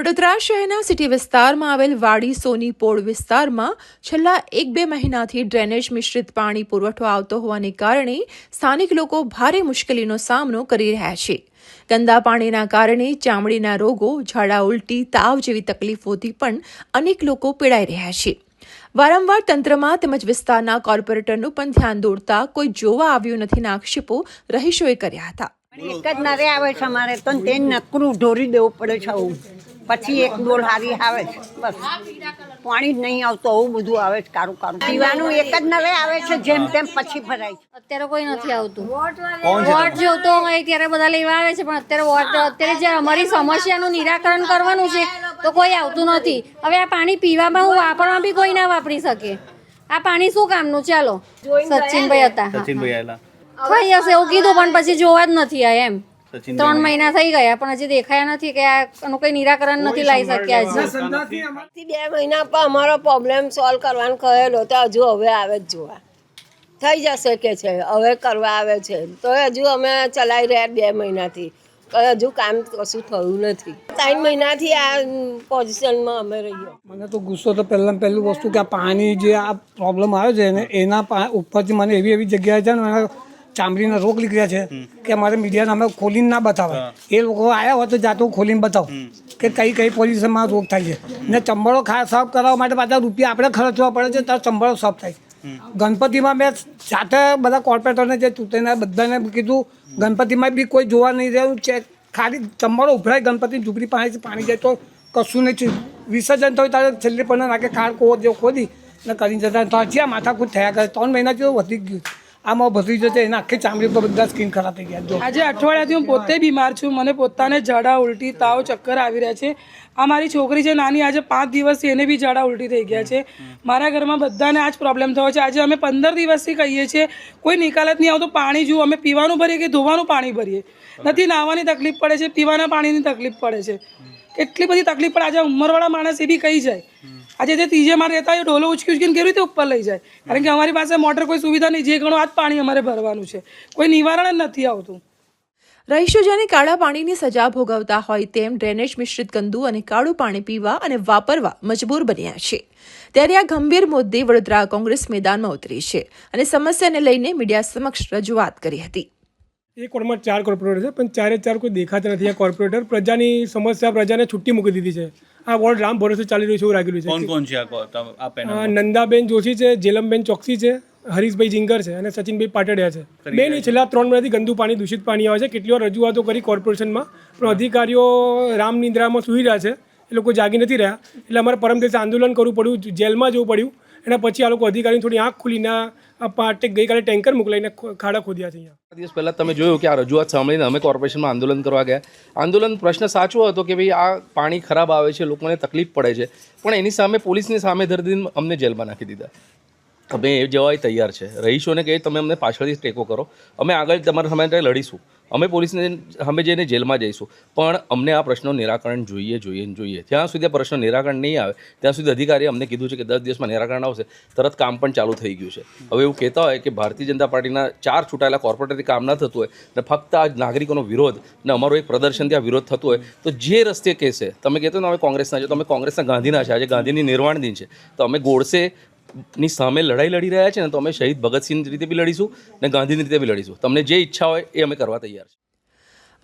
વડોદરા શહેરના સિટી વિસ્તારમાં આવેલ વાડી સોની પોળ વિસ્તારમાં છેલ્લા 1-2 મહિનાથી ડ્રેનેજ મિશ્રિત પાણી પુરવઠો આવતો હોવાને કારણે સ્થાનિક લોકો ભારે મુશ્કેલીનો સામનો કરી રહ્યા છે. ગંદા પાણીના કારણે ચામડીના રોગો, ઝાડા ઉલટી, તાવ જેવી તકલીફોથી પણ અનેક લોકો પીડાઈ રહ્યા છે. વારંવાર તંત્રમાં તેમજ વિસ્તારના કોર્પોરેટરનું પણ ધ્યાન દોરતા કોઈ જોવા આવ્યું નથીના આક્ષેપો રહીશોએ કર્યા હતા. એક જ નરે આવે છે અમારે તો તે નકરું ઢોરી દેવું પડે છે. આવું પછી એક ડોલ હારી આવે છે, બસ પાણી જ નહીં આવતું, આવું બધું આવે છે કારું કારું. પીવાનું એક જ નરે આવે છે, જેમ તેમ પછી ભરાય છે. અત્યારે કોઈ નથી આવતું. વોટ જોતો હોય ત્યારે બધા લેવા આવે છે, પણ અત્યારે જે અમારી સમસ્યાનું નિરાકરણ કરવાનું છે તો કોઈ આવતું નથી. હવે આ પાણી પીવામાં હું વાપરવા બી કોઈ ના વાપરી શકે. આ પાણી શું કામનું? ચાલો સચિનભાઈ હતા, થઈ જશે એવું કીધું, પણ પછી જોવા જ નથી આ. એમ 3 મહિના થઈ ગયા પણ હજી દેખાયા નથી કે આનું કઈ નિરાકરણ નથી લાવી શક્યા. હજી 2 મહિના પર અમારો પ્રોબ્લેમ સોલ્વ કરવાનું કહેલો તો હજુ હવે આવે જ જોવા થઈ જશે કે છે, હવે કરવા આવે છે તો હજુ અમે ચલાવી રહ્યા 2 મહિનાથી, હજુ કામ કશું થયું નથી. 3 મહિનાથી આ પોઝિશનમાં અમે રહીએ. મને તો ગુસ્સો તો પહેલું વસ્તુ કે આ પાણી જે આ પ્રોબ્લેમ આવે છે ને એના ઉપરથી મને એવી જગ્યાએ છે ને ચામડીના રોગ નીકળ્યા છે કે અમારે મીડિયાને અમે ખોલીને ના બતાવે. એ લોકો આવ્યા હોય તો જાતો ખોલીને બતાવો કે કઈ પોઝિશનમાં રોગ થાય છે. ને ચંબળો સાફ કરવા માટે પાછા રૂપિયા આપણે ખર્ચવા પડે છે, ત્યારે ચંબળો સાફ થાય. ગણપતિમાં મેં સાથે બધા કોર્પોરેટરને જે ચૂંટણીના બધાને કીધું, ગણપતિમાં બી કોઈ જોવા નહીં રહ્યું છે. ખાલી ચંબળો ઉભરાય ગણપતિ ઝૂંપડી પાણી જાય તો કશું નહીં. વિસર્જન થયું ત્યારે છેલ્લી પણ નાખે ખાડ જેવો ખોદી ને કરીને જતા તો હજી આ માથાકૂટ થયા કરે. 3 મહિના જેવું વધી ગયું. આમાં ભરી જશે એના આખી ચામડી પર બધા સ્કીન ખરાબ થઈ ગયા. આજે અઠવાડિયાથી હું પોતે બીમાર છું. મને પોતાને ઝાડા ઉલટી, તાવ, ચક્કર આવી રહ્યા છે. આ મારી છોકરી છે નાની, આજે 5 દિવસથી એને બી ઝાડા ઉલટી થઈ ગયા છે. મારા ઘરમાં બધાને આ જ પ્રોબ્લેમ થયો છે. આજે અમે 15 દિવસથી કહીએ છીએ, કોઈ નિકાલ જ નહીં આવતો. પાણી જુઓ, અમે પીવાનું ભરીએ કે ધોવાનું પાણી ભરીએ, નથી નાહવાની તકલીફ પડે છે, પીવાના પાણીની તકલીફ પડે છે. કેટલી બધી તકલીફ પડે. આજે ઉંમરવાળા માણસ એ બી કહી જાય. આજે જે ત્રીજે માળ રહેતા હોય ઢોલો ઉચકીને કેવી રીતે ઉપર લઈ જાય? કારણ કે અમારી પાસે મોટર કોઈ સુવિધા નહીં. જે ઘણું આ જ પાણી અમારે ભરવાનું છે, કોઈ નિવારણ જ નથી આવતું. રહીશો જેને કાળા પાણીની સજા ભોગવતા હોય તેમ ડ્રેનેજ મિશ્રિત ગંદુ અને કાળું પાણી પીવા અને વાપરવા મજબૂર બન્યા છે. ત્યારે આ ગંભીર મુદ્દે વડોદરા કોંગ્રેસ મેદાનમાં ઉતરી છે અને સમસ્યાને લઈને મીડિયા સમક્ષ રજૂઆત કરી હતી. એક વોર્ડમાં 4 કોર્પોરેટર છે, પણ 4 કોઈ દેખાતા નથી. આ કોર્પોરેટર પ્રજાની સમસ્યા પ્રજાને છૂટી મૂકી દીધી છે. આ વોર્ડ રામ ભરોસે ચાલી રહ્યું છે એવું લાગેલું છે. કોણ છે? નંદાબેન જોશી છે, જેલમબેન ચોકસી છે, હરીશભાઈ જિંગર છે અને સચિનભાઈ પાટડિયા છે. બેન છેલ્લા 3 મહિનાથી ગંદુ પાણી, દૂષિત પાણી આવે છે. કેટલી વાર રજૂઆતો કરી કોર્પોરેશનમાં, પણ અધિકારીઓ રામ નિંદ્રામાં સૂઈ રહ્યા છે. એ લોકો જાગી નથી રહ્યા. એટલે અમારે પરમ દિવસે આંદોલન કરવું પડ્યું, જેલમાં જવું પડ્યું. એના પછી આ લોકો અધિકારીની થોડી આંખ ખુલીને ગઈકાલે ટેન્કર મોકલાઈને ખાડા ખોદ્યા છે. દિવસ પહેલાં તમે જોયું કે આ રજૂઆત સાંભળીને અમે કોર્પોરેશનમાં આંદોલન કરવા ગયા. આંદોલન પ્રશ્ન સાચો હતો કે ભાઈ આ પાણી ખરાબ આવે છે, લોકોને તકલીફ પડે છે, પણ એની સામે પોલીસની સામે ધરી અમને જેલમાં નાખી દીધા. અમે એ જવાય તૈયાર છે. રહીશોને કહે તમે અમને પાછળથી ટેકો કરો, અમે આગળ તમારા સામે લડીશું, અમે પોલીસને સામે જઈને જેલમાં જઈશું, પણ અમને આ પ્રશ્નો નિરાકરણ જોઈએ. જ્યાં સુધી આ પ્રશ્નો નિરાકરણ નહીં આવે ત્યાં સુધી અધિકારીએ અમને કીધું છે કે 10 દિવસમાં નિરાકરણ આવશે. તરત કામ પણ ચાલુ થઈ ગયું છે. હવે એવું કહેતા હોય કે ભારતીય જનતા પાર્ટીના 4 છૂટાયેલા કોર્પોરેટરથી કામ ન થતું હોય ને ફક્ત આ નાગરિકોનો વિરોધ ને અમારો એક પ્રદર્શન ત્યાં વિરોધ થતું હોય તો જે રસ્તે કહેશે, તમે કહેતો ને અમે કોંગ્રેસના છો, તો અમે કોંગ્રેસના ગાંધીના છે. આજે ગાંધીની નિર્વાણ દિન છે, તો અમે ગોડસે ની સામે લડાઈ લડી રહ્યા છે ને, તો અમે શહીદ ભગતસિંહ રીતે બી લડીશું ને ગાંધીની રીતે બી લડીશું. તમને જે ઈચ્છા હોય એ અમે કરવા તૈયાર છીએ.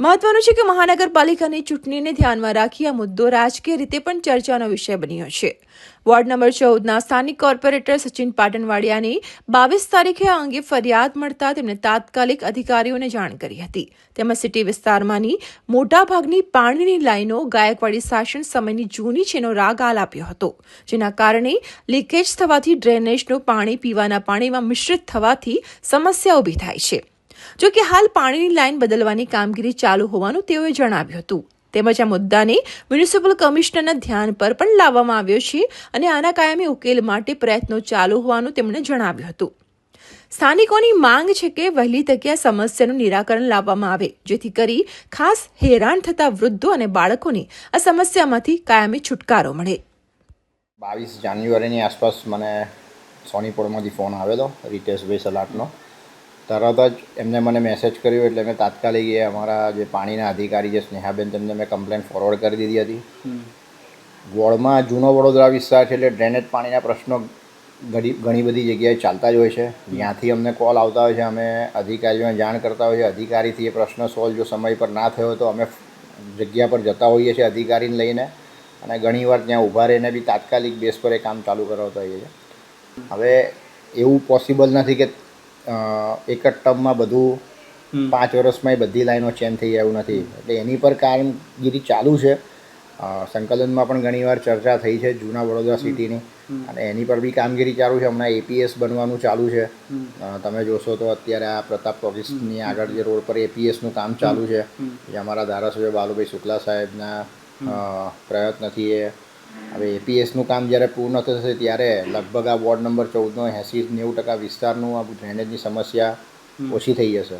મહત્વનું છે કે મહાનગરપાલિકાની ચૂંટણીને ધ્યાનમાં રાખી આ મુદ્દો રાજકીય રીતે પણ ચર્ચાનો વિષય બન્યો છે. વોર્ડ નંબર 14ના સ્થાનિક કોર્પોરેટર સચિન પાટણવાડિયાની 22 તારીખે આ અંગે ફરિયાદ મળતા તેમણે તાત્કાલિક અધિકારીઓને જાણ કરી હતી. તેમાં સિટી વિસ્તારમાંની મોટાભાગની પાણીની લાઈનો ગાયકવાડી શાસન સમયની જૂની છેનો રાગ આલાપ્યો હતો, જેના કારણે લીકેજ થવાથી ડ્રેનેજનું પાણી પીવાના પાણીમાં મિશ્રિત થવાથી સમસ્યા ઊભી થાય છે. જો કે હાલ પાણીની લાઈન બદલવાની કામગીરી ચાલુ હોવાનું તેઓએ જણાવ્યું હતું. તેમજ આ મુદ્દાને મ્યુનિસિપલ કમિશનરના ધ્યાન પર પણ લાવવામાં આવ્યો છે અને આના કાયમી ઉકેલ માટે પ્રયત્નો ચાલુ હોવાનું તેમણે જણાવ્યું હતું. સ્થાનિકોની માંગ છે કે વહેલી તકે આ સમસ્યાનું નિરાકરણ લાવવામાં આવે, જેથી કરી ખાસ હેરાન થતા વૃદ્ધો અને બાળકોને આ સમસ્યામાંથી કાયમી છુટકારો મળે. 22 જાન્યુઆરીની આસપાસ મને સોનીપોળમાંથી ફોન આવેલો રીતેશભાઈ સલાટનો. તરત જ એમને મને મેસેજ કર્યો એટલે મેં તાત્કાલિક અમારા જે પાણીના અધિકારી છે સ્નેહાબેન, તેમને મેં કમ્પ્લેન ફોરવર્ડ કરી દીધી હતી. વોર્ડમાં જૂનો વડોદરા વિસ્તાર છે એટલે ડ્રેનેજ પાણીના પ્રશ્નો ઘણી બધી જગ્યાએ ચાલતા જ હોય છે. ત્યાંથી અમને કોલ આવતા હોય છે, અમે અધિકારીઓને જાણ કરતા હોઈએ છીએ. અધિકારીથી એ પ્રશ્ન સોલ્વ જો સમય પર ના થયો તો અમે જગ્યા પર જતા હોઈએ છીએ અધિકારીને લઈને, અને ઘણીવાર ત્યાં ઊભા રહીને બી તાત્કાલિક બેઝ પર એ કામ ચાલુ કરાવતા હોઈએ છીએ. હવે એવું પોસિબલ નથી કે એક જ ટર્મમાં બધું 5 વર્ષમાં એ બધી લાઈનો ચેન્જ થઈ જાય એવું નથી. એટલે એની પર કામગીરી ચાલુ છે. સંકલનમાં પણ ઘણીવાર ચર્ચા થઈ છે જૂના વડોદરા સિટીની, અને એની પર બી કામગીરી ચાલુ છે. હમણાં APS બનવાનું ચાલુ છે. તમે જોશો તો અત્યારે આ પ્રતાપ ટોકીસની આગળ જે રોડ પર APSનું કામ ચાલુ છે, જે અમારા ધારાસભ્ય બાલુભાઈ શુક્લા સાહેબના પ્રયત્નથી એ હવે APSનું કામ જ્યારે પૂર્ણ થશે ત્યારે લગભગ આ વોર્ડ નંબર 14નો 80-90% વિસ્તારનું આ ડ્રેનેજની સમસ્યા ઓછી થઈ જશે.